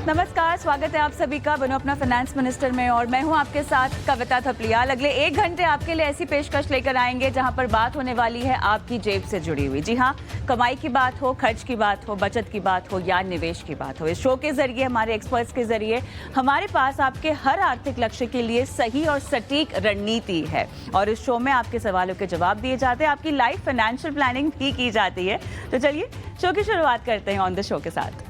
नमस्कार, स्वागत है आप सभी का बनो अपना फाइनेंस मिनिस्टर में और मैं हूं आपके साथ कविता थपलियाल। अगले 1 घंटे आपके लिए ऐसी पेशकश लेकर आएंगे जहां पर बात होने वाली है आपकी जेब से जुड़ी हुई। जी हां, कमाई की बात हो, खर्च की बात हो, बचत की बात हो या निवेश की बात हो। इस शो के जरिए, हमारे एक्सपर्ट्स के जरिए हमारे पास आपके हर आर्थिक लक्ष्य के लिए सही और सटीक रणनीति है और इस शो में आपके सवालों के जवाब दिए जाते हैं, आपकी लाइफ फाइनेंशियल प्लानिंग भी की जाती है। तो चलिए शो की शुरुआत करते हैं ऑन द शो के साथ।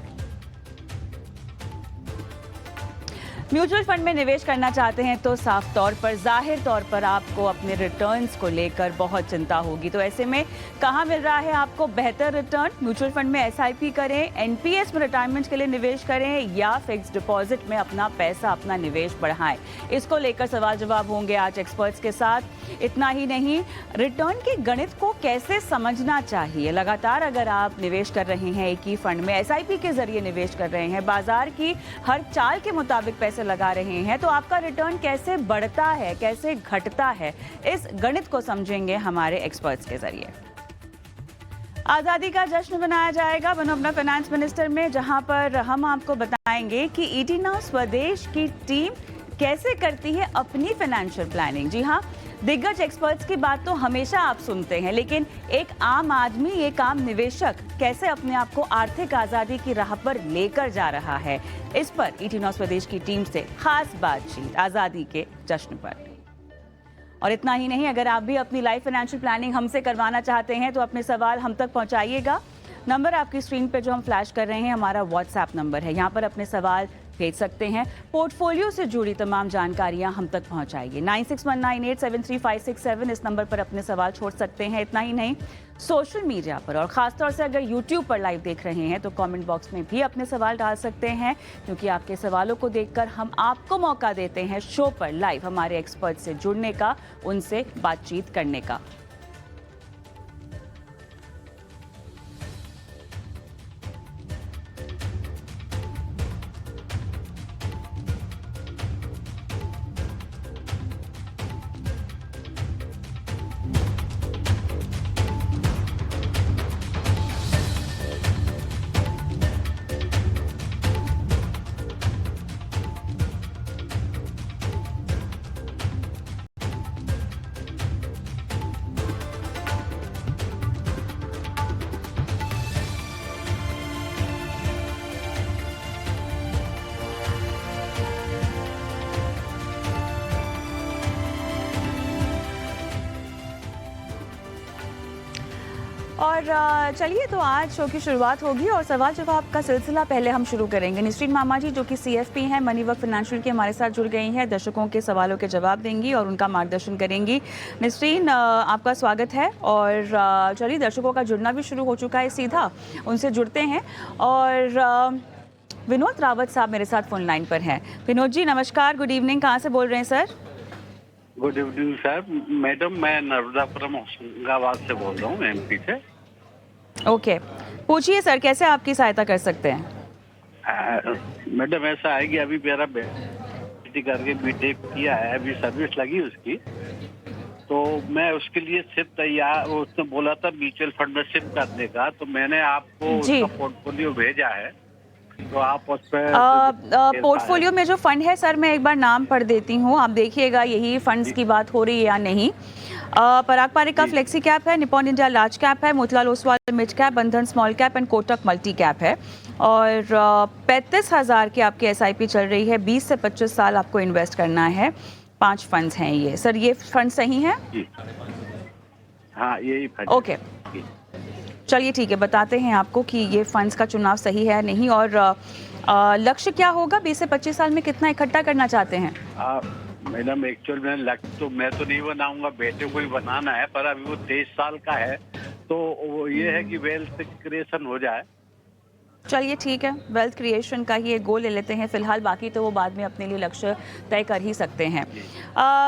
म्यूचुअल फंड में निवेश करना चाहते हैं तो साफ तौर पर, जाहिर तौर पर आपको अपने रिटर्न्स को लेकर बहुत चिंता होगी। तो ऐसे में कहाँ मिल रहा है आपको बेहतर रिटर्न? म्यूचुअल फंड में एसआईपी करें, एनपीएस में रिटायरमेंट के लिए निवेश करें या फिक्स्ड डिपॉजिट में अपना पैसा, अपना निवेश बढ़ाएं? इसको लेकर सवाल जवाब होंगे आज एक्सपर्ट्स के साथ। इतना ही नहीं, रिटर्न के गणित को कैसे समझना चाहिए। लगातार अगर आप निवेश कर रहे हैं एक ही फंड में, एसआईपी के जरिए निवेश कर रहे हैं, बाजार की हर चाल के मुताबिक पैसे लगा रहे हैं, तो आपका रिटर्न कैसे बढ़ता है, कैसे घटता है, इस गणित को समझेंगे हमारे एक्सपर्ट्स के जरिए। आजादी का जश्न मनाया जाएगा बनो अपना फाइनेंस मिनिस्टर में, जहां पर हम आपको बताएंगे कि ईटी नाउ स्वदेश की टीम कैसे करती है अपनी फाइनेंशियल प्लानिंग। जी हां, दिग्गज एक्सपर्ट्स की बात तो हमेशा आप सुनते हैं, लेकिन एक आम आदमी, एक आम निवेशक कैसे अपने आप को आर्थिक आजादी की राह पर लेकर जा रहा है, इस पर ईटी नाउ स्वदेश की टीम से खास बातचीत आजादी के जश्न पर। और इतना ही नहीं, अगर आप भी अपनी लाइफ फाइनेंशियल प्लानिंग हमसे करवाना चाहते हैं तो अपने सवाल हम तक पहुंचाइएगा। नंबर आपकी स्क्रीन पे जो हम फ्लैश कर रहे हैं हमारा व्हाट्सएप नंबर है, यहाँ पर अपने सवाल भेज सकते हैं। पोर्टफोलियो से जुड़ी तमाम जानकारियां हम तक पहुंचाइए। 9619873567 इस नंबर पर अपने सवाल छोड़ सकते हैं। इतना ही नहीं, सोशल मीडिया पर और खासतौर से अगर यूट्यूब पर लाइव देख रहे हैं तो कमेंट बॉक्स में भी अपने सवाल डाल सकते हैं, क्योंकि आपके सवालों को देखकर हम आपको मौका देते हैं शो पर लाइव हमारे एक्सपर्ट से जुड़ने का, उनसे बातचीत करने का। और चलिए, तो आज शो की शुरुआत होगी और सवाल जवाब का सिलसिला पहले हम शुरू करेंगे। निसरीन मामा जी, जो कि सीएफपी हैं, मनी वर्क फाइनेंशियल के, हमारे साथ जुड़ गई हैं, दर्शकों के सवालों के जवाब देंगी और उनका मार्गदर्शन करेंगी। निसरीन, आपका स्वागत है और चलिए, दर्शकों का जुड़ना भी शुरू हो चुका है, सीधा उनसे जुड़ते हैं। और विनोद रावत साहब मेरे साथ फोन लाइन पर हैं। विनोद जी नमस्कार, गुड इवनिंग, कहाँ से बोल रहे हैं sir? Good evening sir. Madam, मैं नर्मदापुरम होशंगाबाद से बोल रहा हूँ, एमपी से। ओके, पूछिए सर, कैसे आपकी सहायता कर सकते हैं? मैडम, ऐसा है कि अभी मेरा बेटी करके बीटेक किया है, अभी सर्विस लगी उसकी, तो मैं उसके लिए शिफ्ट तैयार, उसने बोला था म्यूचुअल फंड में शिफ्ट करने का, तो मैंने आपको उसका पोर्टफोलियो भेजा है, तो आप उस पर पोर्टफोलियो में जो फंड है सर, मैं एक बार नाम पढ़ देती हूँ, आप देखिएगा यही फंड्स की बात हो रही है या नहीं। पराग पारिक का फ्लेक्सी कैप है, निपॉन इंडिया लार्ज कैप है, मोतीलाल ओसवाल मिड कैप, बंधन small cap and Kotak multi cap है। और 35,000 की आपकी एसआईपी चल रही है, 20 से 25 साल आपको इन्वेस्ट करना है। 5 फंड्स हैं ये सर, ये फंड सही है? हाँ, यही फंड। ओके, चलिए ठीक है, बताते हैं आपको कि ये फंड्स का चुनाव सही है नहीं। और लक्ष्य क्या होगा, 20 से 25 साल में कितना इकट्ठा करना चाहते हैं? मैडम, एक्चुअल में लक्ष्य तो मैं तो नहीं बनाऊंगा, बेटे को ही बनाना है, पर अभी वो 23 साल का है, तो वो ये है कि वेल्थ क्रिएशन हो जाए। चलिए ठीक है, वेल्थ क्रिएशन का ही एक गोल ले लेते हैं फिलहाल, बाकी तो वो बाद में अपने लिए लक्ष्य तय कर ही सकते हैं।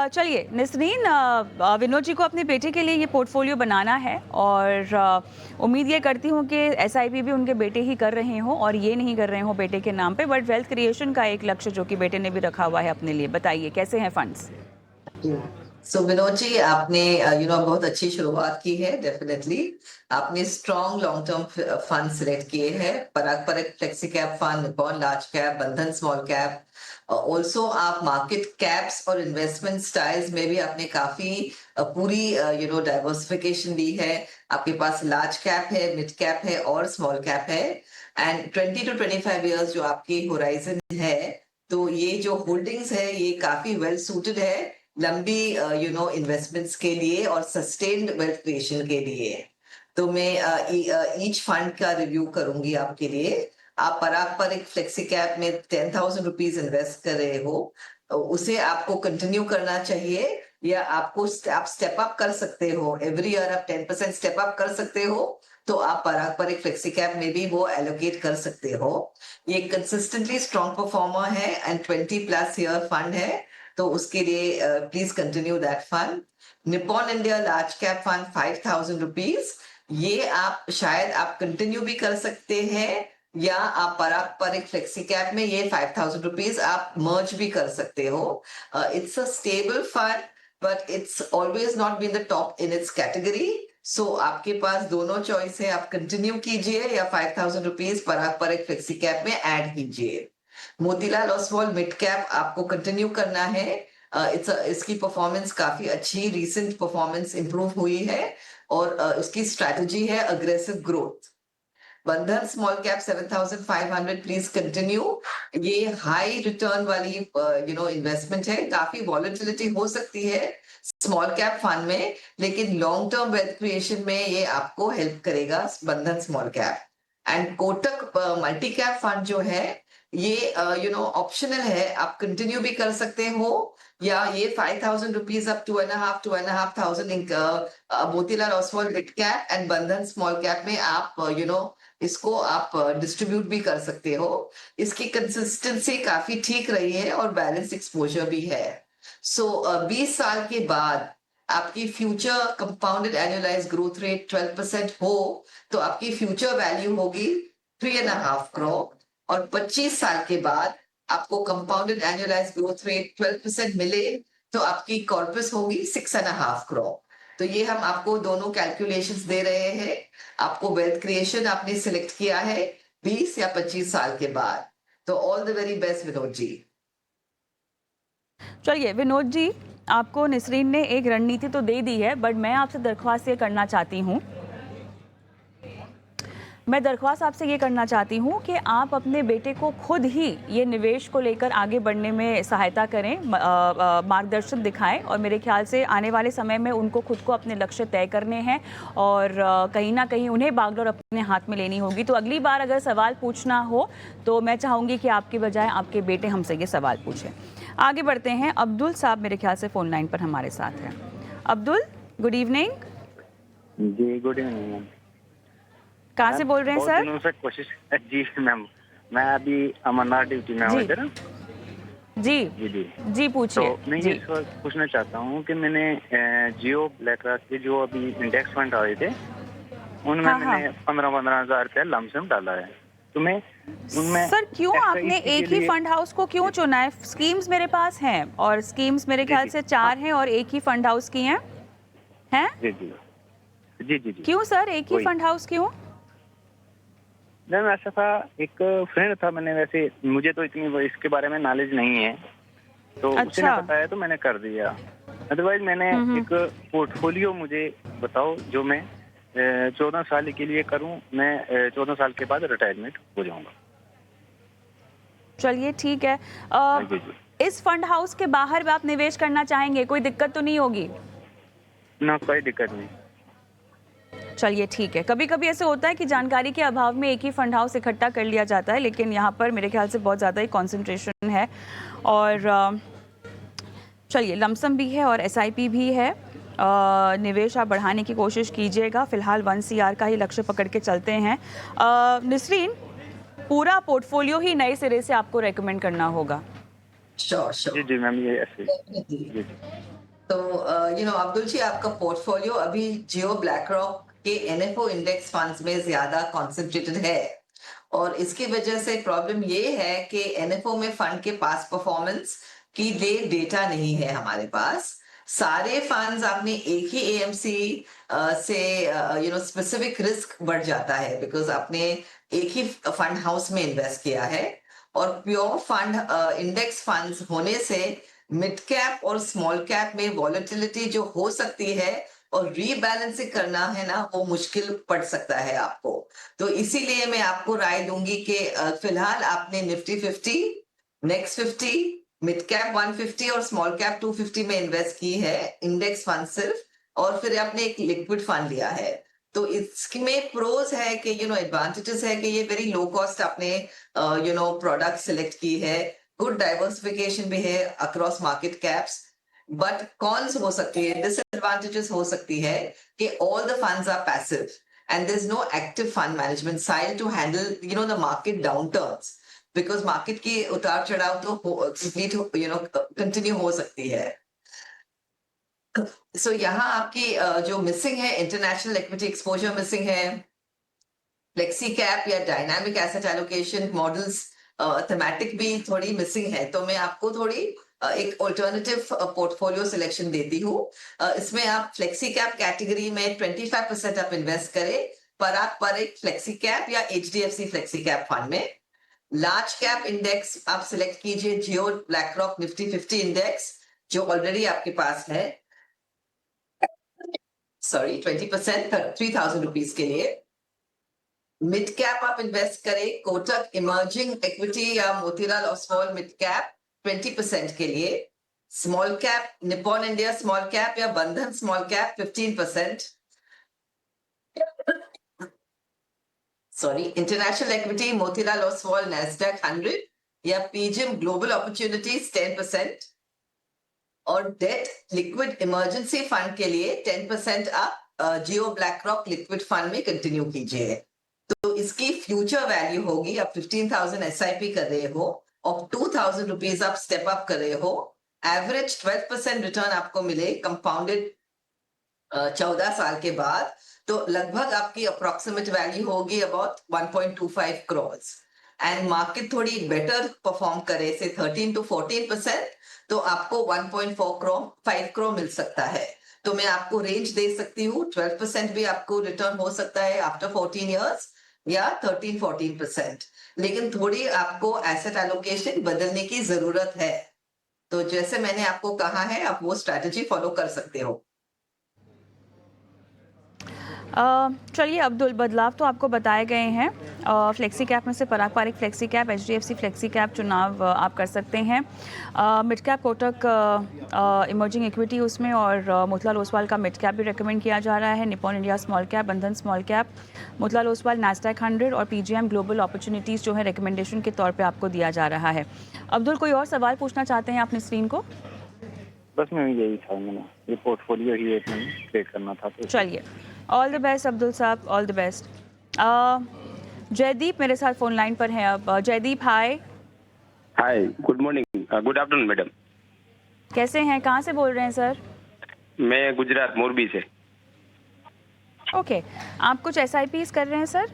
चलिए निसरीन, विनोद जी को अपने बेटे के लिए ये पोर्टफोलियो बनाना है और उम्मीद ये करती हूँ कि एसआईपी भी उनके बेटे ही कर रहे हों और ये नहीं कर रहे हों बेटे के नाम पे, बट वेल्थ क्रिएशन का एक लक्ष्य जो कि बेटे ने भी रखा हुआ है अपने लिए। बताइए कैसे हैं फंड्स? सो विनोद जी, आपने बहुत अच्छी शुरुआत की है। डेफिनेटली आपने strong long term fund select किए हैं। पराग परक flexi cap fund, Nippon large cap, बंधन स्मॉल कैप। ऑल्सो आप मार्केट कैप्स और इन्वेस्टमेंट स्टाइल्स में भी आपने काफी पूरी डाइवर्सिफिकेशन दी है। आपके पास लार्ज कैप है, मिड कैप है और स्मॉल कैप है। एंड 20 to 25 years जो आपकी होराइजन है, तो ये जो होल्डिंग्स है ये काफी वेल सूटेड है लंबी इन्वेस्टमेंट्स के लिए और सस्टेन्ड वेल्थ क्रिएशन के लिए। तो मैं ईच फंड का रिव्यू करूंगी आपके लिए। आप पराग पर एक फ्लेक्सी कैप में 10,000 रुपीज इन्वेस्ट कर रहे हो, उसे आपको कंटिन्यू करना चाहिए या आपको आप स्टेप अप कर सकते हो। एवरी ईयर आप 10% स्टेप अप कर सकते हो, तो आप पराग पर एक फ्लेक्सी कैप में भी वो एलोकेट कर सकते हो। ये कंसिस्टेंटली स्ट्रॉन्ग परफॉर्मर है एंड 20+ ईयर फंड है, तो उसके लिए please continue that fund. Nippon India large cap fund 5,000 rupees, ये आप शायद आप कंटिन्यू भी कर सकते हैं या आप पराग पर एक फ्लेक्सी कैप में ये 5,000 रुपीज आप मर्ज भी कर सकते हो। It's a stable fund but it's always not been the top in its category. So आपके पास दोनों चॉइस है, आप कंटिन्यू कीजिए या 5,000 रुपीज पराग पर एक फ्लेक्सी कैप में ऐड कीजिए। मोतीलाल ओसवाल मिड कैप आपको कंटिन्यू करना है। इसकी परफॉर्मेंस काफी अच्छी, रीसेंट परफॉर्मेंस इंप्रूव हुई है और उसकी स्ट्रैटेजी है अग्रेसिव ग्रोथ। बंधन स्मॉल कैप 7,500, प्लीज कंटिन्यू। ये हाई रिटर्न वाली इन्वेस्टमेंट है। काफी वॉलेटिलिटी हो सकती है स्मॉल कैप फंड में, लेकिन लॉन्ग टर्म वेल्थ क्रिएशन में ये आपको हेल्प करेगा बंधन small cap. And Kotak multi cap fund जो है ये ऑप्शनल है, आप कंटिन्यू भी कर सकते हो या ये 5,000 रुपीज अब 2,500 Motilal Oswal mid cap and बंधन स्मॉल कैप में आप इसको आप डिस्ट्रीब्यूट भी कर सकते हो। इसकी कंसिस्टेंसी काफी ठीक रही है और बैलेंस एक्सपोजर भी है। सो 20 साल के बाद आपकी future compounded annualise growth rate 12% हो, तो आपकी फ्यूचर वैल्यू होगी 3.5 करोड़। और 25 साल के बाद आपको कंपाउंडेड एनुअलाइज ग्रोथ रेट 12% मिले, तो आपकी कॉर्पस होगी 6.5 करोड़। तो ये हम आपको दोनों कैलकुलेशंस दे रहे हैं। आपको वेल्थ क्रिएशन आपने सिलेक्ट किया है 20 या 25 साल के बाद। तो all the very best Vinod ji. चलिए विनोद जी, आपको निसरीन ने एक रणनीति तो दे दी है, बट मैं आपसे दरख्वास्त ये करना चाहती हूँ आपसे ये करना चाहती हूँ कि आप अपने बेटे को खुद ही ये निवेश को लेकर आगे बढ़ने में सहायता करें, मार्गदर्शन दिखाएं। और मेरे ख्याल से आने वाले समय में उनको खुद को अपने लक्ष्य तय करने हैं और कहीं ना कहीं उन्हें बागडोर अपने हाथ में लेनी होगी। तो अगली बार अगर सवाल पूछना हो तो मैं चाहूँगी कि आपके बजाय आपके बेटे हमसे ये सवाल पूछें। आगे बढ़ते हैं। अब्दुल साहब मेरे ख्याल से फ़ोन लाइन पर हमारे साथ हैं। Abdul, good evening. जी गुड इवनिंग। कहाँ से बोल रहे हैं सर? दिनों से कोशिश जी मैम, मैं अभी अमरनाथ ड्यूटी में हूँ इधर। जी जी जी जी पूछिए। तो मैं ये पूछना चाहता हूँ कि मैंने जियो ब्लैक रॉक के जो अभी इंडेक्स फंड आए थे उनमें मैंने 15,000 रुपया लमसम डाला है। तो मैं उनमें सर क्यों आपने एक ही फंड हाउस को क्यों चुना है? स्कीम्स मेरे पास हैं और स्कीम्स मेरे ख्याल से 4 हैं और एक ही फंड हाउस की हैं। जी जी जी जी जी। क्यों सर एक ही फंड हाउस क्यों? मैम ऐसा था, एक फ्रेंड था, मैंने वैसे मुझे तो इतनी इसके बारे में नॉलेज नहीं है, तो उसने बताया तो मैंने कर दिया। अदरवाइज मैंने एक पोर्टफोलियो मुझे बताओ जो मैं 14 साल के लिए करूं। मैं 14 साल के बाद रिटायरमेंट हो जाऊंगा। चलिए ठीक है। इस फंड हाउस के बाहर भी आप निवेश करना चाहेंगे, कोई दिक्कत तो नहीं होगी ना? कोई दिक्कत नहीं। चलिए ठीक है। कभी कभी ऐसे होता है कि जानकारी के अभाव में एक ही फंड हाउस इकट्ठा कर लिया जाता है, लेकिन यहाँ पर मेरे ख्याल से बहुत ज़्यादा ही कॉन्सेंट्रेशन है। और चलिए लमसम भी है और SIP भी है। निवेश आप बढ़ाने की कोशिश कीजिएगा। फिलहाल 1 CR का ही लक्ष्य पकड़ के चलते हैं। निसरीन, पूरा पोर्टफोलियो ही नए सिरे से आपको रेकमेंड करना होगा। श्योर जी जी मैम, ये ऐसे। तो अब्दुल जी, आपका पोर्टफोलियो अभी जियो ब्लैक रॉक के NFO इंडेक्स फंड्स में ज्यादा कॉन्सेंट्रेटेड है और इसकी वजह से प्रॉब्लम ये है कि NFO में फंड के पास परफॉर्मेंस की डेटा नहीं है हमारे पास। सारे फंड्स आपने एक ही एएमसी से स्पेसिफिक रिस्क बढ़ जाता है, बिकॉज आपने एक ही फंड हाउस में इन्वेस्ट किया है। और प्योर फंड इंडेक्स फंड्स होने से मिड कैप और स्मॉल कैप में वॉलेटिलिटी जो हो सकती है और रीबैलेंसिंग करना है ना, वो मुश्किल पड़ सकता है आपको। तो इसीलिए मैं आपको राय दूंगी कि फिलहाल आपने निफ्टी 50, नेक्स्ट 50, मिड कैप 150 और स्मॉल कैप 250 में इन्वेस्ट की है इंडेक्स फंड सिर्फ, और फिर आपने एक लिक्विड फंड लिया है। तो इसमें प्रोज है कि एडवांटेजेस है कि ये वेरी लो कॉस्ट आपने प्रोडक्ट सिलेक्ट की है, गुड डाइवर्सिफिकेशन भी है across market caps. But cons हो सकती है, डिसएडवांटेजेस हो सकती है कि all the funds are passive and there's no active fund management side to handle the market downturns, because market की उतार चढ़ाव तो complete कंटिन्यू हो सकती है। सो यहाँ आपकी जो मिसिंग है, इंटरनेशनल इक्विटी एक्सपोजर मिसिंग है, फ्लेक्सी कैप या dynamic asset allocation models, thematic भी थोड़ी मिसिंग है। तो मैं आपको थोड़ी एक ऑल्टरनेटिव पोर्टफोलियो सिलेक्शन देती हूँ। इसमें आप फ्लेक्सी कैप कैटेगरी में 25% आप इन्वेस्ट करें पर एक फ्लेक्सी कैप या HDFC फ्लेक्सी कैप फंड में। लार्ज कैप इंडेक्स आप सिलेक्ट कीजिए जियो ब्लैक रॉक निफ्टी 50 इंडेक्स जो ऑलरेडी आपके पास है, सॉरी 20% 3,000 रुपीज के लिए। मिड कैप आप इन्वेस्ट करें कोटक इमर्जिंग इक्विटी या मोतीलाल ओसवाल मिड कैप 20% के लिए। Small cap Nippon India small cap या बंधन small cap 15%। Sorry, international equity Motilal Oswal Nasdaq 100 या पीजिम ग्लोबल अपॉर्चुनिटीज 10%। और डेट लिक्विड इमरजेंसी फंड के लिए 10% आप जियो ब्लैक रॉक लिक्विड फंड में कंटिन्यू कीजिए। तो इसकी फ्यूचर वैल्यू होगी, आप 15,000 SIP कर रहे हो और 2,000 रुपीज आप स्टेप अप कर रहे हो, एवरेज 12% रिटर्न आपको मिले कंपाउंडेड 14 साल के बाद, तो लगभग आपकी अप्रोक्सीमेट वैल्यू होगी अबाउट 1.25 करोड़। एंड मार्केट थोड़ी बेटर परफॉर्म करे से 13 to 14%, तो आपको 1.4 करोड़ 5 करोड़ मिल सकता है। तो मैं आपको रेंज दे सकती हूँ, 12% भी आपको रिटर्न हो सकता है आफ्टर 14 इयर्स या 13-14%। लेकिन थोड़ी आपको एसेट एलोकेशन बदलने की जरूरत है। तो जैसे मैंने आपको कहा है, आप वो स्ट्रैटेजी फॉलो कर सकते हो। चलिए अब्दुल, बदलाव तो आपको बताए गए हैं। फ्लेक्सी कैप में से पारंपरिक flexi cap, HDFC flexi cap चुनाव आप कर सकते हैं। Mid cap Kotak emerging equity उसमें, और मोतीलाल ओसवाल का मिड कैप भी रेकमेंड किया जा रहा है। निप्पॉन इंडिया स्मॉल कैप, बंधन small cap, Motilal Oswal Nasdaq 100 और PGM ग्लोबल अपॉर्चुनिटीज़ जो है रिकमेंडेशन के तौर पर आपको दिया जा रहा है। अब्दुल, कोई और सवाल पूछना चाहते हैं आप नसरीन को? बस मैं यही था, मैंने ये पोर्टफोलियो ही एक क्रिएट करना था। तो चलिए, ऑल द बेस्ट अब्दुल साहब, ऑल द बेस्ट। जयदीप मेरे साथ फोन लाइन पर हैं अब। Jaydeep, hi. Hi, good morning, good afternoon madam. कैसे हैं, कहाँ से बोल रहे हैं सर? मैं गुजरात मोरबी से। ओके, आप कुछ SIPs कर रहे हैं सर?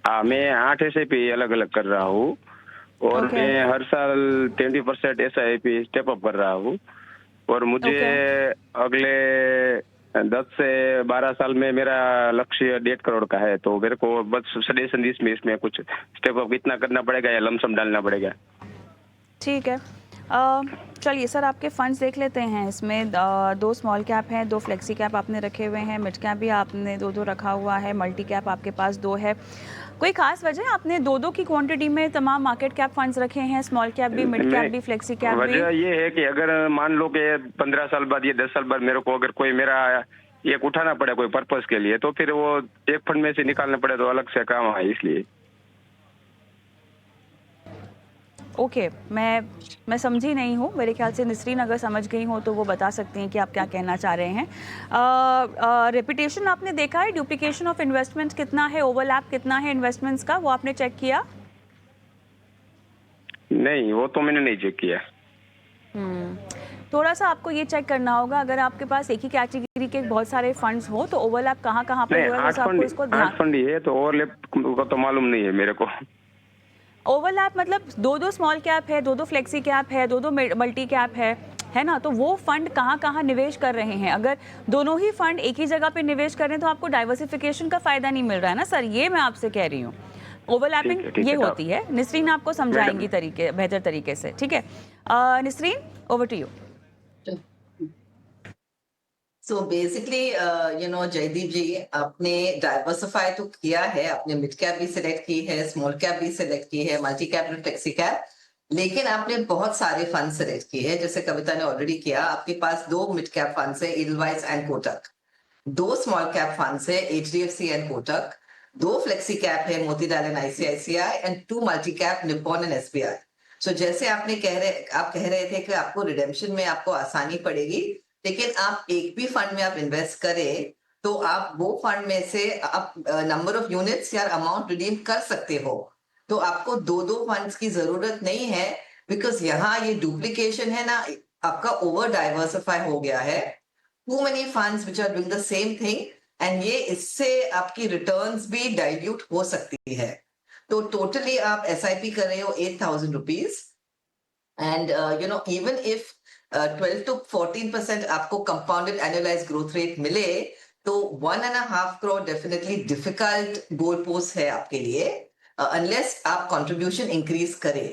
हाँ, मैं 8 SIP अलग अलग कर रहा हूँ और Okay. मैं हर साल 20% SIP स्टेप अप कर रहा हूँ और मुझे अगले 10 से 12 साल में मेरा लक्ष्य 1.5 करोड़ का है। तो मेरे को बस सजेशन इसमें कुछ स्टेप अप कितना करना पड़ेगा या लमसम डालना पड़ेगा? ठीक है, चलिए सर आपके फंड्स देख लेते हैं। इसमें 2 स्मॉल कैप हैं, 2 फ्लेक्सी कैप आपने रखे हुए हैं, मिड कैप भी आपने 2 रखा हुआ है, मल्टी कैप आपके पास 2 है। कोई खास वजह आपने 2 की क्वांटिटी में तमाम मार्केट कैप फंड्स रखे हैं, स्मॉल कैप भी, मिड कैप भी, फ्लेक्सी कैप भी? वजह ये है कि अगर मान लो कि 15 साल बाद या 10 साल बाद मेरे को अगर कोई मेरा एक उठाना पड़े कोई पर्पस के लिए, तो फिर वो एक फंड में से निकालना पड़े तो अलग से काम है, इसलिए। ओके, मैं समझी नहीं हूँ। मेरे ख्याल से नसरीन अगर समझ गई हो तो वो बता सकती हैं कि आप क्या कहना चाह रहे हैं। रेपुटेशन आपने देखा है, डुप्लीकेशन ऑफ इन्वेस्टमेंट कितना है, ओवरलैप कितना है इन्वेस्टमेंट्स का, वो आपने चेक किया? नहीं, वो तो मैंने नहीं चेक किया। थोड़ा सा आपको ये चेक करना होगा। अगर आपके पास एक ही कैटेगरी के बहुत सारे फंड्स हो तो ओवरलैप कहाँ कहाँ पे हुआ है, आपको इसको ध्यान। 8 फंड ही है तो ओवरलैप का तो मालूम नहीं है मेरे को। ओवरलैप मतलब 2 स्मॉल कैप है, 2 फ्लेक्सी कैप है, 2 मल्टी कैप है, है ना, तो वो फंड कहाँ कहाँ निवेश कर रहे हैं। अगर दोनों ही फंड एक ही जगह पे निवेश कर रहे हैं तो आपको डाइवर्सिफिकेशन का फायदा नहीं मिल रहा है ना सर, ये मैं आपसे कह रही हूँ। ओवरलैपिंग ये होती है। निसरीन आपको समझाएंगी बेहतर तरीके से, ठीक है। Nisreen, over to you. So basically Jaydeep ji, आपने डाइवर्सिफाई तो किया है, आपने मिड कैप भी सिलेक्ट की है, स्मॉल कैप भी सिलेक्ट की है, मल्टी कैप और फ्लेक्सी कैप, लेकिन आपने बहुत सारे फंड सिलेक्ट किए हैं, जैसे कविता ने ऑलरेडी किया। आपके पास 2 मिड कैप फंड्स है, Edelweiss and Kotak, 2 small cap funds है, HDFC and Kotak, 2 flexi cap है, Motilal and ICICI, and 2 multi cap, Nippon and SBI. So जैसे आप कह रहे थे कि आपको रिडेम्पशन में आपको आसानी पड़ेगी, लेकिन आप एक भी फंड में आप इन्वेस्ट करें तो आप वो फंड में से आप नंबर ऑफ यूनिट्स या अमाउंट रिडीम कर सकते हो। तो आपको 2 फंड्स की जरूरत नहीं है, बिकॉज यहाँ ये डुप्लीकेशन है ना, आपका ओवर डाइवर्सिफाई हो गया है, too many funds which are doing the same thing, and ये इससे आपकी रिटर्न्स भी डाइल्यूट हो सकती है। तो टोटली आप SIP कर रहे हो 8,000 rupees, and even if 12 to 14% आपको कंपाउंडेड एनुअलाइज ग्रोथ रेट मिले, तो 1.5 crore definitely difficult goal post है आपके लिए, अनलेस आप कंट्रीब्यूशन इंक्रीज करें।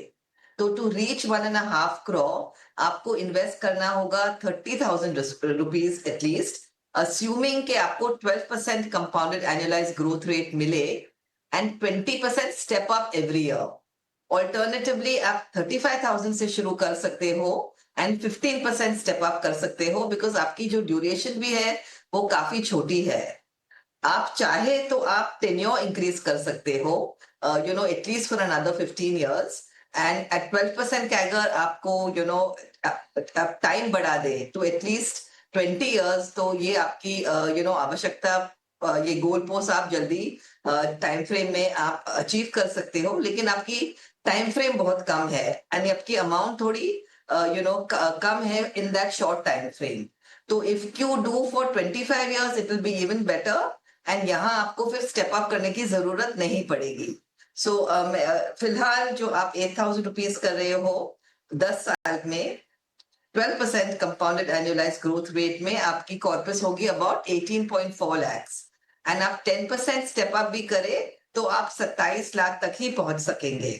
तो टू रीच 1.5 करोड़ आपको इन्वेस्ट करना होगा 30,000 रुपीज एटलीस्ट, अस्यूमिंग कि आपको 12% कंपाउंडेड एनुअलाइज ग्रोथ रेट मिले and 20% step up every year. Alternatively आप 35,000 से शुरू कर सकते हो एंड 15% स्टेप अप कर सकते हो, बिकॉज आपकी जो ड्यूरेशन भी है वो काफी छोटी है। आप चाहे तो आप टेन्योर इंक्रीज कर सकते हो, at least for another 15 years, and at 12% CAGR आपको आप टाइम बढ़ा दे तो एटलीस्ट 20 years, तो ये आपकी आवश्यकता, ये गोल पोस्ट आप जल्दी टाइम फ्रेम में आप अचीव कर सकते हो, लेकिन आपकी टाइम फ्रेम बहुत कम है एंड आपकी अमाउंट थोड़ी कम है in that short time frame. तो if you do for 25 years it will be even better, and यहाँ आपको फिर स्टेप अप करने की जरूरत नहीं पड़ेगी। सो फिलहाल जो आप 8,000 रुपीज कर रहे हो 10 साल में, 12% कंपाउंडेड एनुअलाइज ग्रोथ रेट में आपकी कॉर्पस होगी अबाउट 18.4 lakhs, एंड आप 10% स्टेप अप भी करें तो आप 27 लाख तक ही पहुंच सकेंगे।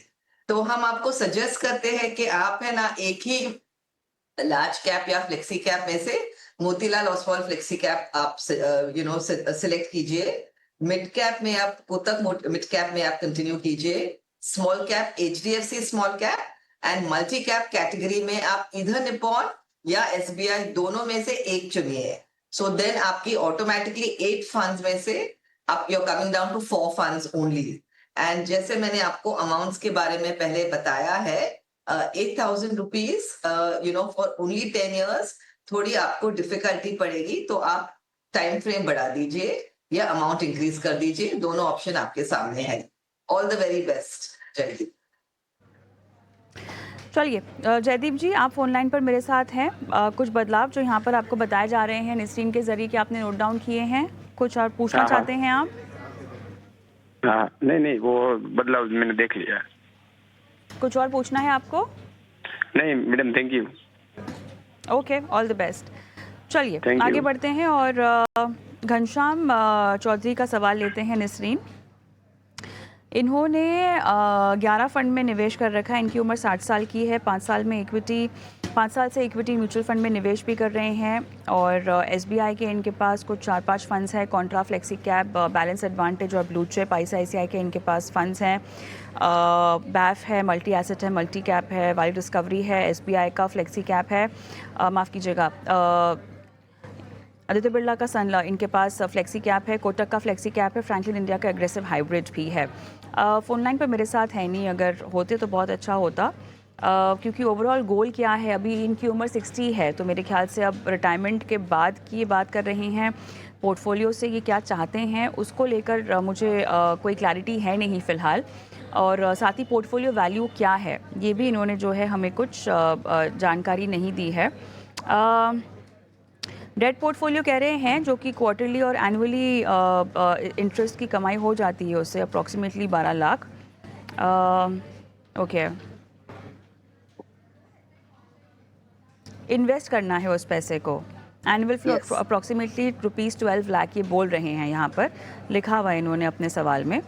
तो हम आपको सजेस्ट करते हैं कि आप है ना एक ही लार्ज कैप या फ्लेक्सी कैप में से मोतीलाल ओसवाल फ्लेक्सी कैप आप सिलेक्ट कीजिए, मिड कैप में आप कोटक मिड कैप में आप कंटिन्यू कीजिए, small cap HDFC small cap, and multi cap category में आप इधर निप्पॉन या एसबीआई दोनों में से एक चुनिए। सो देन आपकी ऑटोमेटिकली 8 फंड्स में से आप you are coming down to 4 funds only. And जैसे मैंने आपको अमाउंट्स के बारे में पहले बताया है, 8,000 रुपीज फॉर ओनली 10 years, थोड़ी आपको डिफिकल्टी पड़ेगी, तो आप टाइम फ्रेम बढ़ा दीजिए या अमाउंट इंक्रीज कर दीजिए, दोनों ऑप्शन आपके सामने है। All the very best Jaydeep. चलिए जयदीप जी, आप फोन लाइन पर मेरे साथ हैं। कुछ बदलाव जो यहाँ पर आपको बताए जा रहे हैं निसरीन के जरिए कि आपने नोट डाउन किए हैं, कुछ और पूछना चाहते हैं आप? हाँ, नहीं वो बदलाव मैंने देख लिया। कुछ और पूछना है आपको? नहीं madam, thank you. Okay, all the best. चलिए आगे बढ़ते हैं और घनश्याम चौधरी का सवाल लेते हैं निसरीन। इन्होंने 11 फंड में निवेश कर रखा है, इनकी उम्र 60 साल की है, 5 साल से इक्विटी म्यूचुअल फंड में निवेश भी कर रहे हैं, और एसबीआई के इनके पास कुछ 4-5 फंड्स हैं, Contra, flexi cap, balance advantage और ब्लू चिप। आईसीआईसीआई के इनके पास फंड्स हैं, बैफ है, मल्टी एसेट है, मल्टी कैप है, वैल्यू डिस्कवरी है, एसबीआई का फ्लेक्सी कैप है, माफ़ कीजिएगा आदित्य बिरला का सनला इनके पास फ्लेक्सी कैप है, कोटक का फ्लेक्सी कैप है, फ्रैंकलिन इंडिया का एग्रेसिव हाइब्रिड भी है। फ़ोन लाइन पर मेरे साथ है नहीं, अगर होते तो बहुत अच्छा होता, क्योंकि ओवरऑल गोल क्या है, अभी इनकी उम्र 60 है, तो मेरे ख्याल से अब रिटायरमेंट के बाद की ये बात कर रहे हैं। पोर्टफोलियो से ये क्या चाहते हैं उसको लेकर मुझे कोई क्लैरिटी है नहीं फ़िलहाल, और साथ ही पोर्टफोलियो वैल्यू क्या है ये भी इन्होंने जो है हमें कुछ जानकारी नहीं दी है। डेट पोर्टफोलियो कह रहे हैं जो कि क्वार्टरली और एनुअली इंटरेस्ट की कमाई हो जाती है उससे अप्रॉक्सीमेटली 12 लाख। ओके, इन्वेस्ट करना है उस पैसे को। Annual flow Yes. Approximately ₹12 lakh ये बोल रहे हैं, यहाँ पर लिखा हुआ है इन्होंने अपने सवाल में।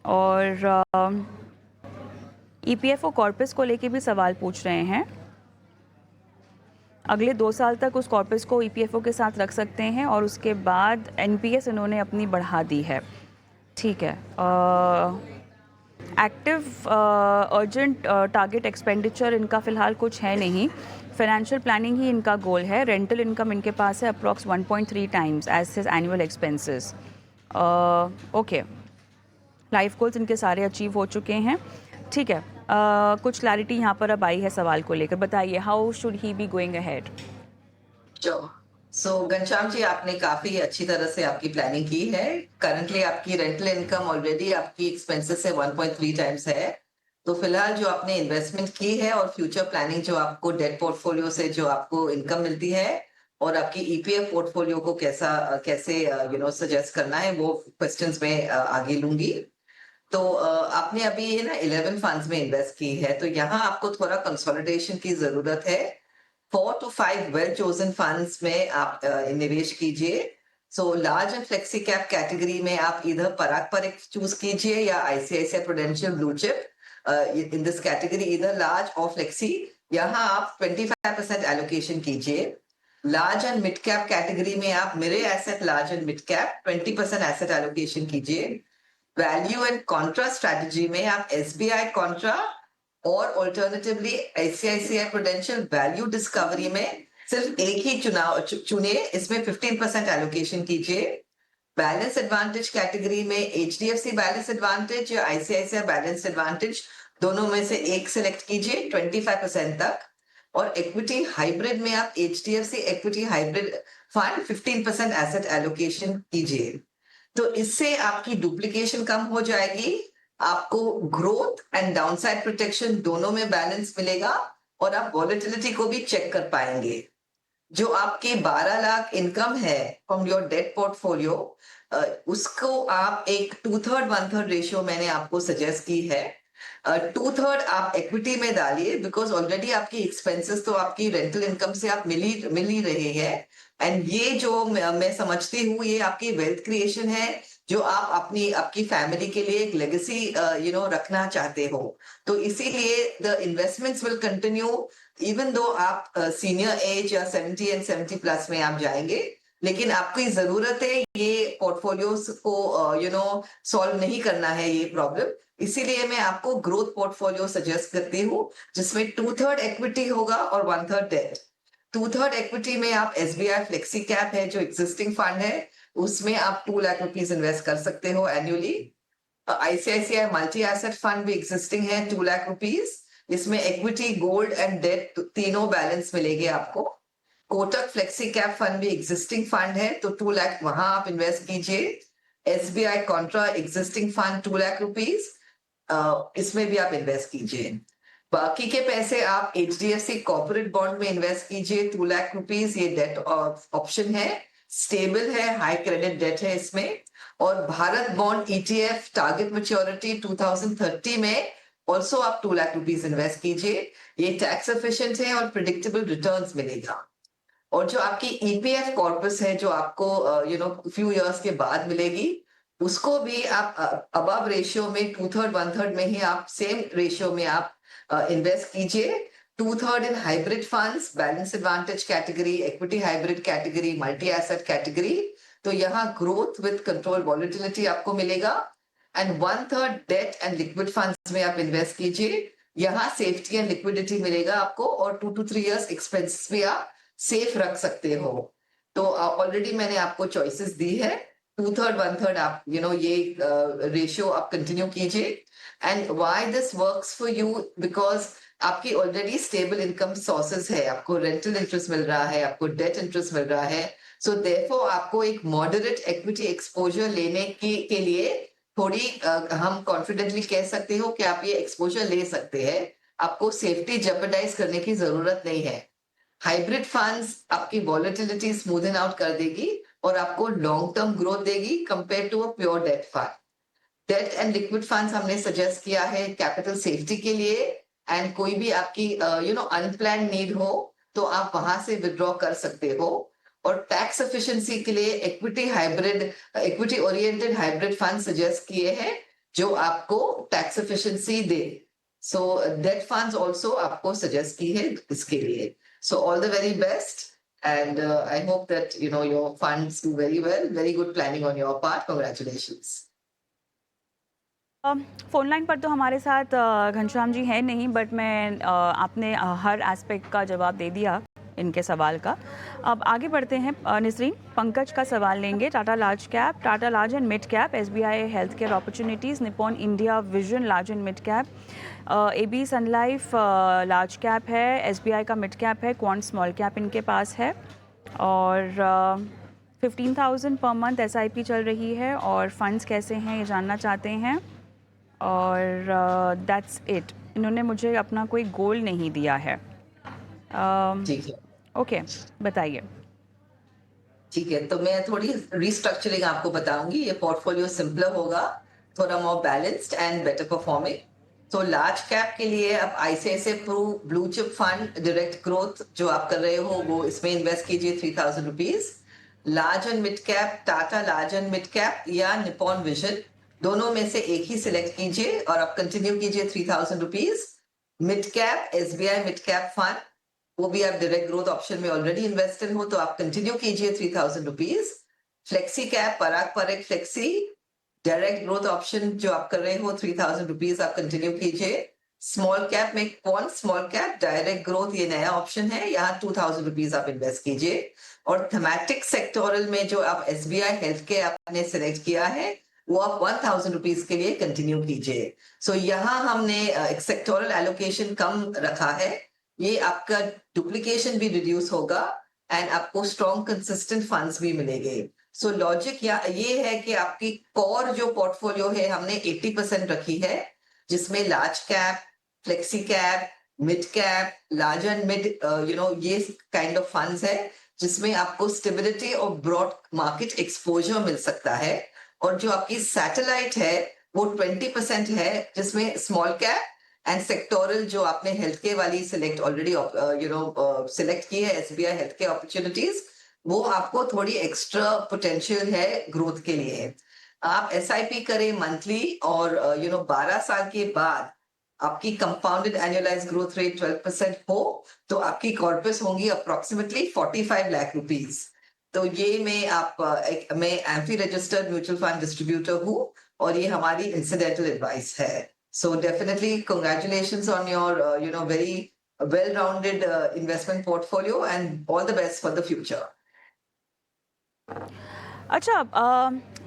और EPFO कॉर्पस को लेके भी सवाल पूछ रहे हैं। अगले 2 साल तक उस कॉर्पस को EPFO के साथ रख सकते हैं और उसके बाद NPS इन्होंने अपनी बढ़ा दी है। ठीक है। एक्टिव अर्जेंट टारगेट एक्सपेंडिचर इनका फ़िलहाल कुछ है नहीं। फाइनेंशियल प्लानिंग ही इनका गोल है। रेंटल इनकम इनके पास है approx 1.3 times as his annual expenses. Okay, life goals इनके सारे अचीव हो चुके हैं। ठीक है। कुछ क्लैरिटी यहाँ पर अब आई है सवाल को लेकर। बताइए, how should he be going ahead? So Ghanshyam ji, आपने काफी अच्छी तरह से आपकी प्लानिंग की है। करंटली आपकी रेंटल इनकम ऑलरेडी आपकी एक्सपेंसेस से 1.3 टाइम्स है। तो फिलहाल जो आपने इन्वेस्टमेंट की है और फ्यूचर प्लानिंग जो आपको डेट पोर्टफोलियो से जो आपको इनकम मिलती है और आपकी EPF पोर्टफोलियो को कैसे सजेस्ट करना है, वो क्वेश्चंस में आगे लूंगी। तो आपने अभी ये ना 11 फंड्स में इन्वेस्ट की है, तो यहाँ आपको थोड़ा कंसोलिडेशन की जरूरत है। 4 to 5 वेल चोजन फंड्स में आप निवेश कीजिए। So large and flexi cap category में आप इधर पराग पर चूज कीजिए या ICICI prudential blue chip. In this category इधर लार्ज और फ्लेक्सी, यहाँ आप 25% एलोकेशन कीजिए। Large and mid cap category में आप मेरे asset large and mid cap 20% asset allocation कीजिए। वैल्यू एंड कॉन्ट्रा स्ट्रैटेजी में आप SBI कॉन्ट्रा और alternatively ICICI prudential value discovery में सिर्फ एक ही चुने, इसमें 15% एलोकेशन कीजिए। बैलेंस एडवांटेज कैटेगरी में HDFC बैलेंस एडवांटेज या ICICI बैलेंस एडवांटेज, दोनों में से एक सिलेक्ट कीजिए 25% तक। और इक्विटी हाइब्रिड में आप HDFC equity hybrid fund 15% asset allocation कीजिए। तो इससे आपकी डुप्लीकेशन कम हो जाएगी, आपको ग्रोथ एंड डाउनसाइड प्रोटेक्शन दोनों में बैलेंस मिलेगा और आप वॉलेटिलिटी को भी चेक कर पाएंगे। जो आपके 12 लाख इनकम है फ्रॉम योर डेट पोर्टफोलियो, उसको आप एक 2/3 1/3 रेशियो मैंने आपको सजेस्ट की है। 2/3 आप इक्विटी में डालिए, बिकॉज ऑलरेडी आपकी एक्सपेंसेस तो आपकी रेंटल इनकम से आप मिल ही रहे हैं। एंड ये जो मैं समझती हूँ, ये आपकी वेल्थ क्रिएशन है जो आप आपकी फैमिली के लिए एक लेगेसी रखना चाहते हो। तो इसीलिए the investments will continue even though आप सीनियर एज या 70 एंड 70 प्लस में आप जाएंगे, लेकिन आपकी जरूरत है ये पोर्टफोलियोज को सॉल्व नहीं करना है ये प्रॉब्लम। इसीलिए मैं आपको ग्रोथ पोर्टफोलियो सजेस्ट करती हूँ, जिसमें 2/3 इक्विटी होगा और 1/3 डेट। 2/3 इक्विटी में आप SBI फ्लेक्सी कैप है जो एग्जिस्टिंग फंड है, उसमें आप 2 लाख रुपीस इन्वेस्ट कर सकते हो annually. ICICI multi asset fund भी एग्जिस्टिंग है 2 लाख रुपीस, इसमें इक्विटी गोल्ड एंड डेट तीनों बैलेंस मिलेंगे आपको। कोटक फ्लेक्सी कैप फंड भी एग्जिस्टिंग फंड है, तो 2 लाख वहां आप इन्वेस्ट कीजिए। SBI Contra existing fund 2 lakh rupees, इसमें भी आप इन्वेस्ट कीजिए। बाकी के पैसे आप HDFC कॉर्पोरेट बॉन्ड में इन्वेस्ट कीजिए 2 लाख रुपीस। ये डेट ऑप्शन है, स्टेबल है, हाई क्रेडिट डेट है इसमें। और Bharat bond ETF target maturity 2030 में ऑल्सो आप 2 लाख रुपीस इन्वेस्ट कीजिए। ये टैक्स एफिशिएंट है और प्रिडिक्टेबल रिटर्न्स मिलेगा। और जो आपकी EPF कॉर्पस है जो आपको फ्यू इयर्स के बाद मिलेगी, उसको भी आप अबव रेशियो में 2/3 1/3 में ही आप सेम रेशियो में आप इन्वेस्ट कीजिए। 2/3 in hybrid funds, balance advantage category, equity hybrid category, multi asset category. तो यहाँ ग्रोथ विद कंट्रोल वॉलेटिलिटी आपको मिलेगा। And 1/3 debt and liquid funds में आप इन्वेस्ट कीजिए, यहाँ सेफ्टी एंड लिक्विडिटी मिलेगा आपको, और 2 to 3 इयर्स एक्सपेंसेस भी आप सेफ रख सकते हो। तो ऑलरेडी मैंने आपको चॉइसेस दी है, 2/3 1/3 आप ये रेशियो आप कंटिन्यू कीजिए। And why this works for you, because आपकी ऑलरेडी स्टेबल इनकम सोर्सेस है, आपको रेंटल इंटरेस्ट मिल रहा है, आपको डेट इंटरेस्ट मिल रहा है। सो देयरफॉर आपको एक मॉडरेट इक्विटी एक्सपोजर लेने के लिए थोड़ी हम कॉन्फिडेंटली कह सकते हो कि आप ये एक्सपोजर ले सकते हैं, आपको सेफ्टी जेपरडाइज करने की जरूरत नहीं है। हाइब्रिड फंड्स आपकी वॉलेटिलिटी स्मूथन आउट कर देगी और आपको लॉन्ग टर्म ग्रोथ देगी compare to a pure debt fund. Debt and liquid funds हमने सजेस्ट किया है कैपिटल सेफ्टी के लिए, एंड कोई भी आपकी अनप्लान्ड नीड हो तो आप वहां से विड्रॉ कर सकते हो। और टैक्स एफिशिएंसी के लिए equity oriented hybrid fund suggest किए हैं जो आपको टैक्स एफिशिएंसी दे। सो डेट फंड्स आल्सो आपको सजेस्ट की है इसके लिए। So all the very best and I hope that your funds do very well. Very good planning on your part. Congratulations. Phone line पर तो हमारे साथ घनश्याम जी हैं नहीं, बट मैं आपने हर एस्पेक्ट का जवाब दे दिया इनके सवाल का। अब आगे बढ़ते हैं। निसरीन, पंकज का सवाल लेंगे। Tata large and mid cap, SBI health care opportunities, Nippon India vision large and mid cap, AB Sun Life large cap है, एसबीआई का मिड कैप है, क्वांट स्मॉल कैप इनके पास है, और 15,000 पर मंथ एसआईपी चल रही है, और फंड्स कैसे हैं ये जानना चाहते हैं, और दैट्स इट। इन्होंने मुझे अपना कोई गोल नहीं दिया है। ठीक है, ओके, बताइए। ठीक है, तो मैं थोड़ी रिस्ट्रक्चरिंग आपको बताऊंगी। ये पोर्टफोलियो सिंपलर होगा, थोड़ा more balanced and better performing. तो लार्ज कैप के लिए आप ICICI Pru blue chip fund direct growth जो आप कर रहे हो वो इसमें इन्वेस्ट कीजिए 3,000 rupees. Large and mid cap Tata large and mid cap या निपॉन विजन, दोनों में से एक ही सिलेक्ट कीजिए और आप कंटिन्यू कीजिए 3,000 rupees. Mid cap SBI mid cap fund, वो भी आप डायरेक्ट ग्रोथ ऑप्शन में ऑलरेडी इन्वेस्टेड हो तो आप कंटिन्यू कीजिए 3,000 रुपीज। फ्लेक्सी कैप पराग परक फ्लेक्सी डायरेक्ट ग्रोथ ऑप्शन जो आप कर रहे हो 3,000 रुपीज आप कंटिन्यू कीजिए। स्मॉल कैप में कौन स्मॉल कैप डायरेक्ट ग्रोथ ये नया ऑप्शन है, यहाँ 2,000 रुपीज आप इन्वेस्ट कीजिए। और थीमेटिक सेक्टोरल में जो आप एसबीआई हेल्थ केयर आपने सिलेक्ट किया है वो आप 1,000 रुपीज के लिए कंटिन्यू कीजिए। सो यहाँ हमने एक सेक्टोरल एलोकेशन कम रखा है, ये आपका डुप्लीकेशन भी रिड्यूस होगा एंड आपको स्ट्रॉन्ग कंसिस्टेंट फंड्स भी मिलेंगे। सो लॉजिक ये है कि आपकी कोर जो पोर्टफोलियो है हमने 80% रखी है, जिसमें large cap, flexi cap, mid cap, large and mid ये काइंड ऑफ फंड्स है जिसमें आपको स्टेबिलिटी और ब्रॉड मार्केट एक्सपोजर मिल सकता है। और जो आपकी सैटेलाइट है वो 20% है, जिसमें स्मॉल कैप एंड सेक्टोरल जो आपने हेल्थ केयर वाली सिलेक्ट ऑलरेडी सिलेक्ट की है एसबीआई हेल्थ केयर अपॉर्चुनिटीज, वो आपको थोड़ी एक्स्ट्रा पोटेंशियल है ग्रोथ के लिए। आप एसआईपी करें मंथली और 12 साल के बाद आपकी कंपाउंडेड एनुअलाइज ग्रोथ रेट 12% हो तो आपकी कॉर्पस होंगी अप्रोक्सीमेटली 45 लाख रुपीज। तो ये मैं amphi registered mutual fund distributor हूँ और ये हमारी इंसिडेंटल एडवाइस है। So definitely congratulations on your very well-rounded investment portfolio and all the best for the future. अच्छा,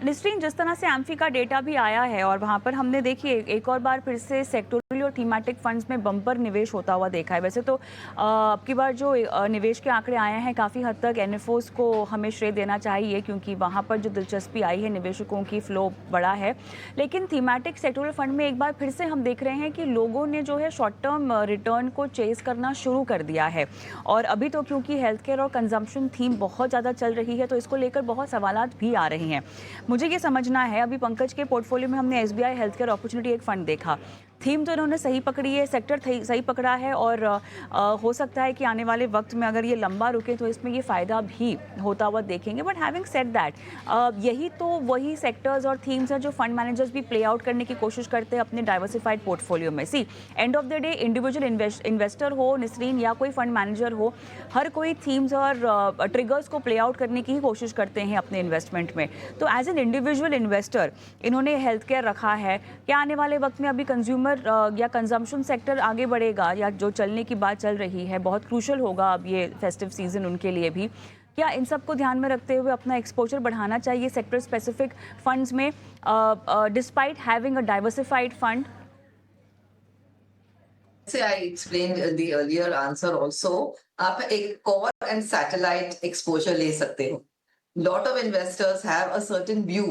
निसरीन, जिस तरह से एम्फी का डेटा भी आया है और वहाँ पर हमने देखिए एक और बार फिर से सेक्टोरल और थीमेटिक फंड्स में बम्पर निवेश होता हुआ देखा है। वैसे तो अब की बार जो निवेश के आंकड़े आए हैं काफ़ी हद तक एनएफओस को हमें श्रेय देना चाहिए, क्योंकि वहाँ पर जो दिलचस्पी आई है निवेशकों की फ्लो बड़ा है। लेकिन थीमेटिक सेक्टोरल फंड में एक बार फिर से हम देख रहे हैं कि लोगों ने जो है शॉर्ट टर्म रिटर्न को चेस करना शुरू कर दिया है। और अभी तो क्योंकि हेल्थ केयर और कंजम्पशन थीम बहुत ज़्यादा चल रही है तो इसको लेकर बहुत सवालात भी आ रहे हैं। मुझे ये समझना है, अभी पंकज के पोर्टफोलियो में हमने एसबीआई हेल्थ केयर अपॉर्चुनिटी एक फंड देखा, थीम तो इन्होंने सही पकड़ी है, सेक्टर सही पकड़ा है, और हो सकता है कि आने वाले वक्त में अगर ये लंबा रुके तो इसमें ये फ़ायदा भी होता हुआ देखेंगे। बट हैविंग सेड दैट, यही तो वही सेक्टर्स और थीम्स हैं जो फंड मैनेजर्स भी प्ले आउट करने की कोशिश करते हैं अपने डाइवर्सिफाइड पोर्टफोलियो में। See, end of the day individual investor हो निसरीन या कोई फंड मैनेजर हो, हर कोई थीम्स और ट्रिगर्स को प्ले आउट करने की ही कोशिश करते हैं अपने इन्वेस्टमेंट में। तो एज एन इंडिविजुअल इन्वेस्टर इन्होंने हेल्थ केयर रखा है, क्या आने वाले वक्त में अभी कंज्यूमर या कंजम्पशन सेक्टर आगे बढ़ेगा, या जो चलने की बात चल रही है बहुत क्रूशल होगा अब ये फेस्टिव सीजन उनके लिए भी, क्या इन सबको ध्यान में रखते हुए अपना एक्सपोजर बढ़ाना चाहिए सेक्टर स्पेसिफिक फंड्स में despite having a diversified fund? I explained the earlier answer also. आप एक core and satellite exposure ले सकते हो. Lot of investors have a certain view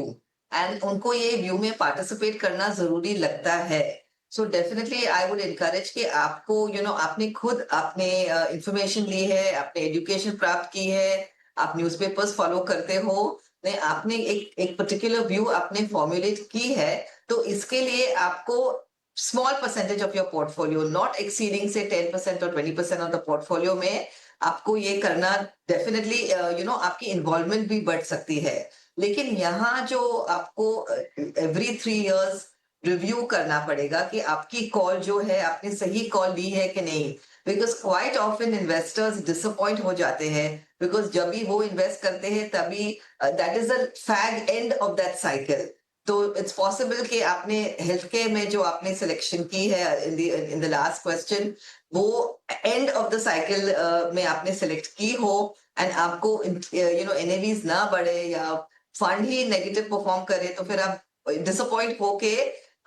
and उनको ये view में participate करना जरूरी लगता है. So definitely I would encourage कि आपको आपने खुद आपने information ली है, आपने education प्राप्त की है, आप newspapers follow करते हो, नहीं आपने एक particular view आपने formulate की है, तो इसके लिए आपको small percentage of your portfolio, not exceeding say 10% or 20% of the portfolio में आपको ये करना definitely आपकी involvement भी बढ़ सकती है। लेकिन यहाँ जो आपको every 3 years रिव्यू करना पड़ेगा कि आपकी कॉल जो है आपने सही कॉल ली है कि नहीं, because quite often investors disappoint हो जाते हैं, बिकॉज जब भी वो इन्वेस्ट करते हैं तभी that is the fag end of that cycle. तो इट्स पॉसिबल कि आपने हेल्थ केयर में जो आपने सिलेक्शन की है इन द लास्ट क्वेश्चन, वो एंड ऑफ द साइकिल में आपने सिलेक्ट की हो एंड आपको एनएवीज ना बढ़े या फंड ही नेगेटिव परफॉर्म करे, तो फिर आप डिसअपॉइंट होके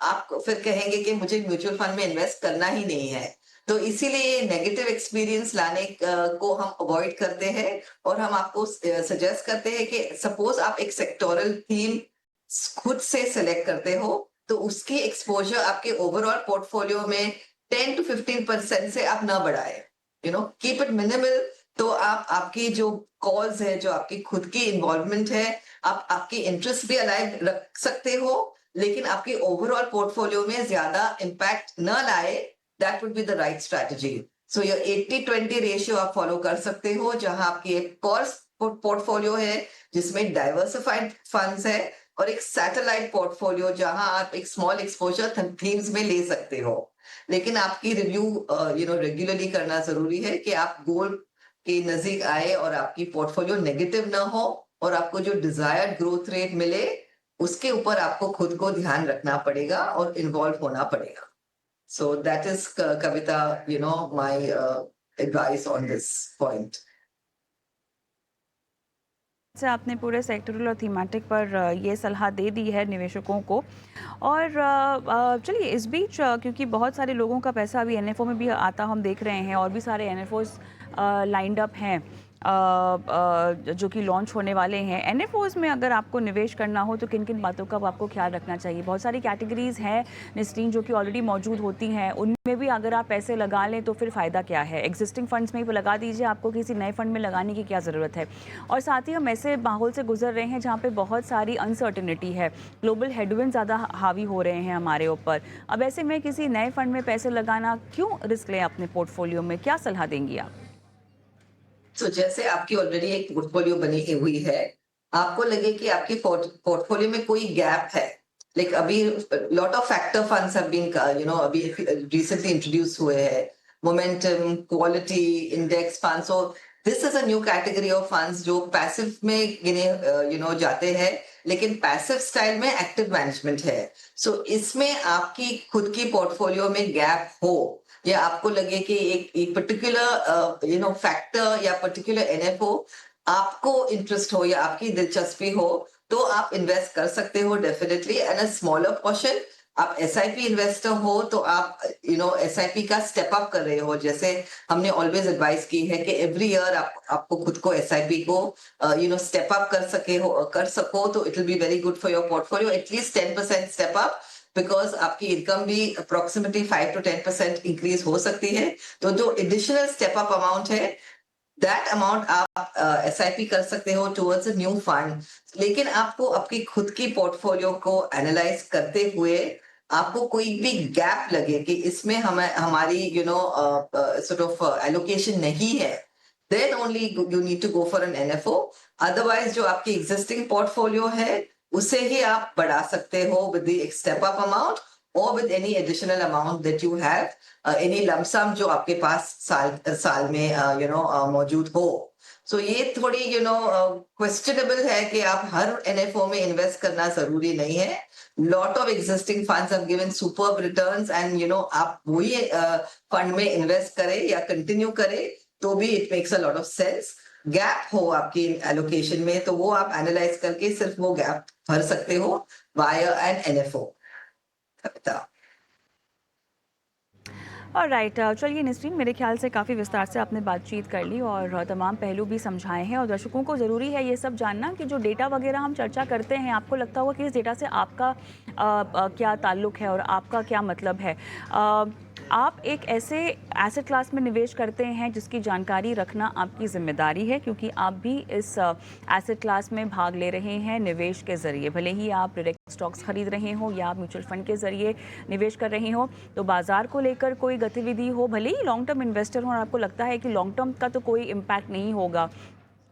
आप फिर कहेंगे कि मुझे म्यूचुअल फंड में इन्वेस्ट करना ही नहीं है। तो इसीलिए नेगेटिव एक्सपीरियंस लाने को हम अवॉइड करते हैं और हम आपको सजेस्ट करते हैं कि सपोज आप एक सेक्टोरल थीम खुद से सेलेक्ट करते हो, तो उसकी एक्सपोजर आपके ओवरऑल पोर्टफोलियो में 10 to 15% से आप ना बढ़ाए, कीप इट मिनिमल। तो आप आपकी जो कॉल्स है, जो आपकी खुद की इन्वॉल्वमेंट है, आप आपकी इंटरेस्ट भी अलाइव रख सकते हो, लेकिन आपके ओवरऑल पोर्टफोलियो में ज्यादा इम्पैक्ट न लाए। That would be the right strategy. So your 80-20 ratio आप फॉलो कर सकते हो, जहां आपकी एक कोर पोर्टफोलियो है जिसमें डाइवर्सिफाइड फंड्स है और एक सैटेलाइट पोर्टफोलियो जहां आप एक स्मॉल एक्सपोजर थीम्स में ले सकते हो। लेकिन आपकी रिव्यू रेगुलरली करना जरूरी है कि आप गोल के नजदीक आए और आपकी पोर्टफोलियो नेगेटिव ना हो और आपको जो डिजायर्ड ग्रोथ रेट मिले उसके ऊपर आपको खुद को ध्यान रखना पड़ेगा और इन्वॉल्व होना पड़ेगा। So that is Kavita, my advice on this point. से आपने पूरे सेक्टरल और थीमेटिक पर ये सलाह दे दी है निवेशकों को। और चलिए इस बीच क्योंकि बहुत सारे लोगों का पैसा अभी एनएफओ में भी आता हम देख रहे हैं और भी सारे एनएफओस लाइंड अप हैं जो कि लॉन्च होने वाले हैं। एनएफओस में अगर आपको निवेश करना हो तो किन किन बातों का आपको ख्याल रखना चाहिए? बहुत सारी कैटेगरीज हैं निस्टीन जो कि ऑलरेडी मौजूद होती हैं, उनमें भी अगर आप पैसे लगा लें तो फिर फ़ायदा क्या है? एग्जिस्टिंग फंड्स में ही लगा दीजिए, आपको किसी नए फंड में लगाने की क्या ज़रूरत है? और साथ ही हम ऐसे माहौल से गुजर रहे हैं जहाँ पे बहुत सारी अनसर्टिनिटी है, ग्लोबल हेडविंड ज़्यादा हावी हो रहे हैं हमारे ऊपर। अब ऐसे में किसी नए फंड में पैसे लगाना क्यों रिस्क लें अपने पोर्टफोलियो में? क्या सलाह देंगी आप? तो जैसे आपकी ऑलरेडी एक पोर्टफोलियो बनी हुई है, आपको लगे कि आपकी पोर्टफोलियो में कोई गैप है, लाइक अभी lot of factor funds have been अभी रिसेंटली इंट्रोड्यूस हुए हैं, momentum, quality, index funds. So this is a new category of funds जो पैसिव में गिने जाते हैं, लेकिन पैसिव स्टाइल में एक्टिव मैनेजमेंट है। सो इसमें आपकी खुद की पोर्टफोलियो में गैप हो या आपको लगे कि एक पर्टिकुलर फैक्टर या पर्टिकुलर एनएफओ आपको इंटरेस्ट हो या आपकी दिलचस्पी हो, तो आप इन्वेस्ट कर सकते हो definitely and a smaller portion. आप एसआईपी इन्वेस्टर हो तो आप एसआईपी का स्टेप अप कर रहे हो, जैसे हमने ऑलवेज एडवाइस की है कि एवरी ईयर आपको खुद को एसआईपी को स्टेप अप कर सको तो it will be very good for your portfolio, at least 10% step up, because आपकी इनकम भी अप्रोक्सीमेटली 5 to 10% इंक्रीज हो सकती है। तो जो एडिशनल स्टेप अप अमाउंट है, दैट अमाउंट आप एसआईपी कर सकते हो टुवर्ड्स अ न्यू फंड। लेकिन आपको आपकी खुद की पोर्टफोलियो को एनालाइज करते हुए आपको कोई भी गैप लगे कि इसमें हमारी sort of allocation नहीं है, then only you need to go for an NFO. Otherwise जो आपकी existing portfolio है उसे ही आप बढ़ा सकते हो with the step up amount or with any additional amount that you have, any lump sum जो आपके पास साल में मौजूद हो। So ये थोड़ी questionable है कि आप हर NFO में इन्वेस्ट करना जरूरी नहीं है। Lot of existing funds have given superb returns and आप वही फंड में इन्वेस्ट करें या कंटिन्यू करें तो भी it makes a lot of sense। Gap हो आपकी एलोकेशन में तो वो आप एनालाइज करके सिर्फ वो गैप भर सकते हो वाया एन एनएफओ। ऑलराइट, चलिए निस्रीन, मेरे ख्याल से काफ़ी विस्तार से आपने बातचीत कर ली और तमाम पहलू भी समझाए हैं और दर्शकों को ज़रूरी है ये सब जानना कि जो डेटा वगैरह हम चर्चा करते हैं, आपको लगता होगा कि इस डेटा से आपका क्या ताल्लुक़ है और आपका क्या मतलब है। आप एक ऐसे एसेट क्लास में निवेश करते हैं जिसकी जानकारी रखना आपकी जिम्मेदारी है, क्योंकि आप भी इस एसेट क्लास में भाग ले रहे हैं निवेश के जरिए। भले ही आप डायरेक्ट स्टॉक्स खरीद रहे हो या आप म्यूचुअल फंड के जरिए निवेश कर रहे हो, तो बाजार को लेकर कोई गतिविधि हो, भले ही लॉन्ग टर्म इन्वेस्टर हो और आपको लगता है कि लॉन्ग टर्म का तो कोई इम्पैक्ट नहीं होगा,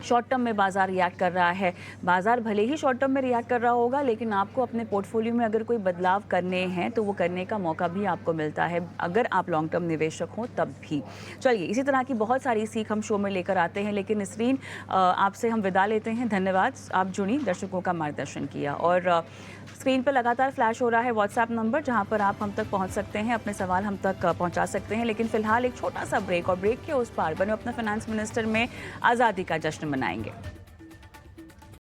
शॉर्ट टर्म में बाजार रिएक्ट कर रहा है, बाजार भले ही शॉर्ट टर्म में रिएक्ट कर रहा होगा, लेकिन आपको अपने पोर्टफोलियो में अगर कोई बदलाव करने हैं तो वो करने का मौका भी आपको मिलता है, अगर आप लॉन्ग टर्म निवेशक हों तब भी। चलिए, इसी तरह की बहुत सारी सीख हम शो में लेकर आते हैं, लेकिन नसरीन आपसे हम विदा लेते हैं। धन्यवाद, आप जुड़ी, दर्शकों का मार्गदर्शन किया। और स्क्रीन पर लगातार फ्लैश हो रहा है व्हाट्सएप नंबर, जहां पर आप हम तक पहुंच सकते हैं, अपने सवाल हम तक पहुंचा सकते हैं। लेकिन फिलहाल एक छोटा सा ब्रेक, और ब्रेक के उस पार बनो अपना फाइनेंस मिनिस्टर में आज़ादी का जश्न मनाएंगे।